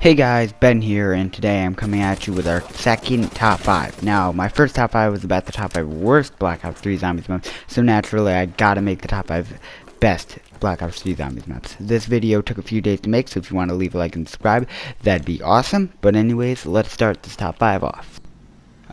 Hey guys, Ben here, and today I'm coming at you with our second top 5. Now, my first top 5 was about the top 5 worst Black Ops 3 Zombies maps, so naturally I gotta make the top 5 best Black Ops 3 Zombies maps. This video took a few days to make, so if you want to leave a like and subscribe, that'd be awesome. But anyways, let's start this top 5 off.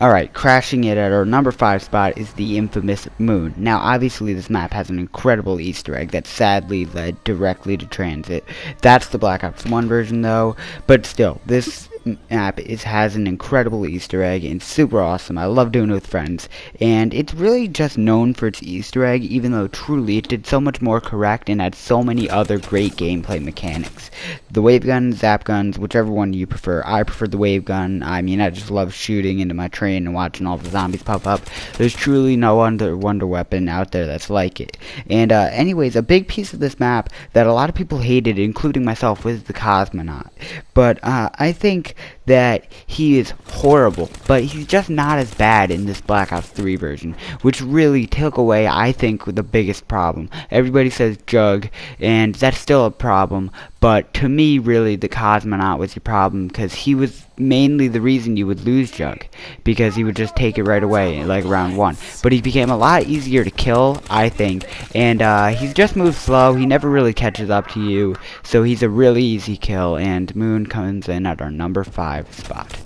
Alright, crashing it at our number 5 spot is the infamous Moon. Now, obviously this map has an incredible Easter egg that sadly led directly to transit. That's the Black Ops 1 version though, but still, this map has an incredible Easter egg and super awesome. I love doing it with friends, and it's really just known for its Easter egg, even though truly it did so much more correct and had so many other great gameplay mechanics. The wave gun, zap guns, whichever one you prefer. I prefer the wave gun. I mean, I just love shooting into my train and watching all the zombies pop up. There's truly no other wonder weapon out there that's like it. And anyways, a big piece of this map that a lot of people hated, including myself, was the Cosmonaut. But I think that he is horrible, but he's just not as bad in this Black Ops 3 version, which really took away, I think, the biggest problem. Everybody says Jug, and that's still a problem, but to me, really, the Cosmonaut was your problem, because he was mainly the reason you would lose Jug, because he would just take it right away, like round 1. But he became a lot easier to kill, I think, and he's just moves slow. He never really catches up to you, so he's a really easy kill, and Moon comes in at our number 5 spot.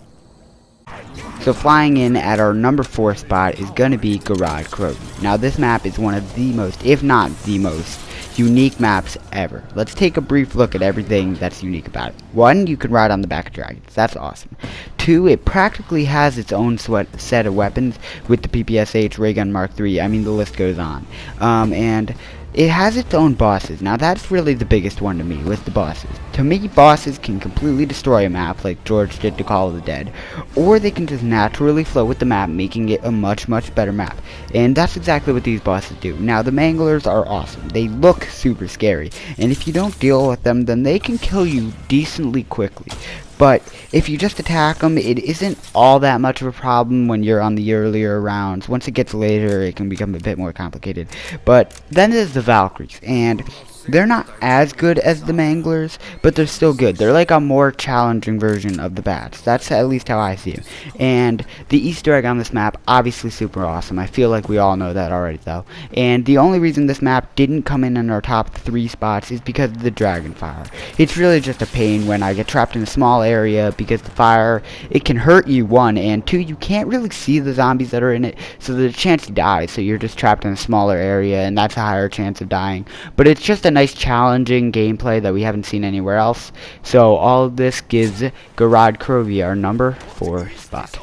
So flying in at our number 4 spot is going to be Garage Croton. Now this map is one of the most, if not the most, unique maps ever. Let's take a brief look at everything that's unique about it. 1, you can ride on the back of dragons. That's awesome. 2, it practically has its own set of weapons with the PPSH, Ray Gun Mark III. I mean, the list goes on. And it has its own bosses. Now that's really the biggest one to me, with the bosses. To me, bosses can completely destroy a map like George did to Call of the Dead, or they can just naturally flow with the map, making it a much better map. And that's exactly what these bosses do. Now the Manglers are awesome. They look super scary, and if you don't deal with them, then they can kill you decently quickly. But if you just attack them, it isn't all that much of a problem when you're on the earlier rounds. Once it gets later, it can become a bit more complicated. But then there's the Valkyries, and they're not as good as the Manglers, but they're still good. They're like a more challenging version of the Bats. That's at least how I see it. And the Easter egg on this map, obviously super awesome. I feel like we all know that already, though. And the only reason this map didn't come in our top 3 spots is because of the dragon fire. It's really just a pain when I get trapped in a small area, because the fire, it can hurt you, 1, and 2, you can't really see the zombies that are in it, so there's a chance to die, so you're just trapped in a smaller area, and that's a higher chance of dying. But it's just a nice challenging gameplay that we haven't seen anywhere else. So all of this gives Garage Croton our number 4 spot.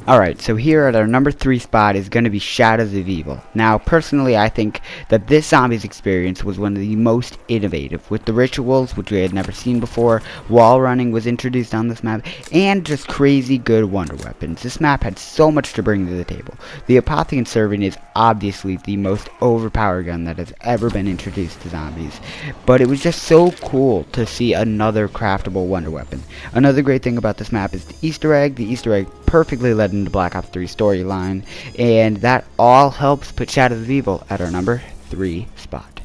Alright, so here at our number 3 spot is going to be Shadows of Evil. Now, personally, I think that this zombies experience was one of the most innovative, with the rituals, which we had never seen before, wall running was introduced on this map, and just crazy good wonder weapons. This map had so much to bring to the table. The Apothecan Servant is obviously the most overpowered gun that has ever been introduced to zombies, but it was just so cool to see another craftable wonder weapon. Another great thing about this map is the Easter egg. The Easter egg perfectly led into Black Ops 3 storyline, and that all helps put Shadows of Evil at our number 3 spot.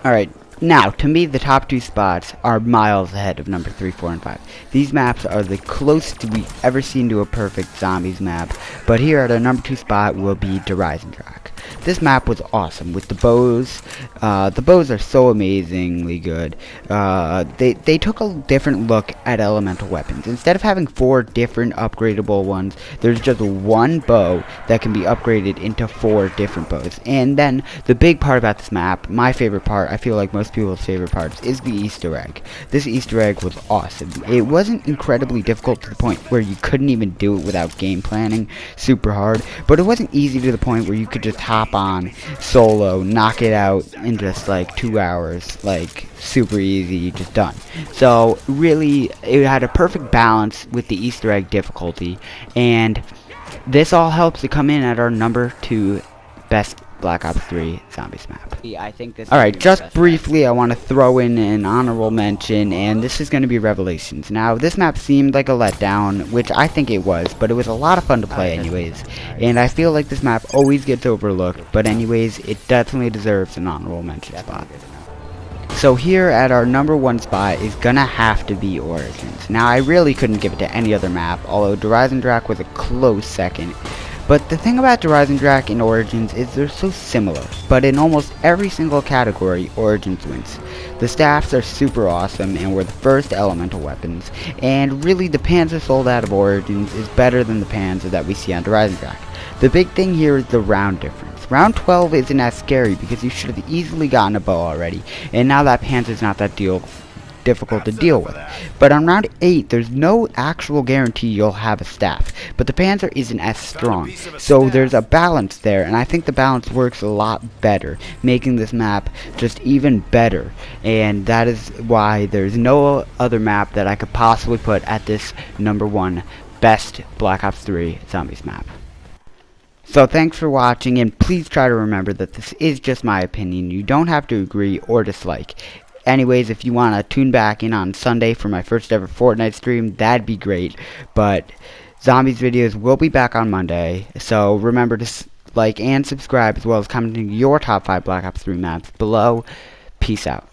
Alright, now, to me, the top 2 spots are miles ahead of number 3, 4, and 5. These maps are the closest we've ever seen to a perfect zombies map, but here at our number 2 spot will be Drak. This map was awesome with the bows. The bows are so amazingly good. They took a different look at elemental weapons. Instead of having 4 different upgradable ones, there's just one bow that can be upgraded into 4 different bows. And then the big part about this map, my favorite part, I feel like most people's favorite parts, is the Easter egg. This Easter egg was awesome. It wasn't incredibly difficult to the point where you couldn't even do it without game planning super hard, but it wasn't easy to the point where you could just hop on solo, knock it out in just like 2 hours, like super easy, just done. So really, it had a perfect balance with the Easter egg difficulty, and this all helps to come in at our number 2 best Black Ops 3 Zombies map. Alright, just briefly, I want to throw in an honorable mention, and this is going to be Revelations. Now, this map seemed like a letdown, which I think it was, but it was a lot of fun to play anyways. And I feel like this map always gets overlooked, but anyways, it definitely deserves an honorable mention spot. So here at our number 1 spot is gonna have to be Origins. Now I really couldn't give it to any other map, although Horizon Drac was a close second. But the thing about Horizon Drac and Origins is they're so similar, but in almost every single category, Origins wins. The staffs are super awesome and were the first elemental weapons, and really the Panzer sold out of Origins is better than the Panzer that we see on Horizon Drac. The big thing here is the round difference. Round 12 isn't as scary because you should have easily gotten a bow already, and now that Panzer's not that difficult to deal with. But on round 8, there's no actual guarantee you'll have a staff, but the Panzer isn't as strong, so there's a balance there, and I think the balance works a lot better, making this map just even better, and that is why there's no other map that I could possibly put at this number 1 best Black Ops 3 Zombies map. So thanks for watching, and please try to remember that this is just my opinion. You don't have to agree or dislike. Anyways, if you want to tune back in on Sunday for my first ever Fortnite stream, that'd be great. But Zombies videos will be back on Monday, so remember to like and subscribe, as well as commenting your top 5 Black Ops 3 maps below. Peace out.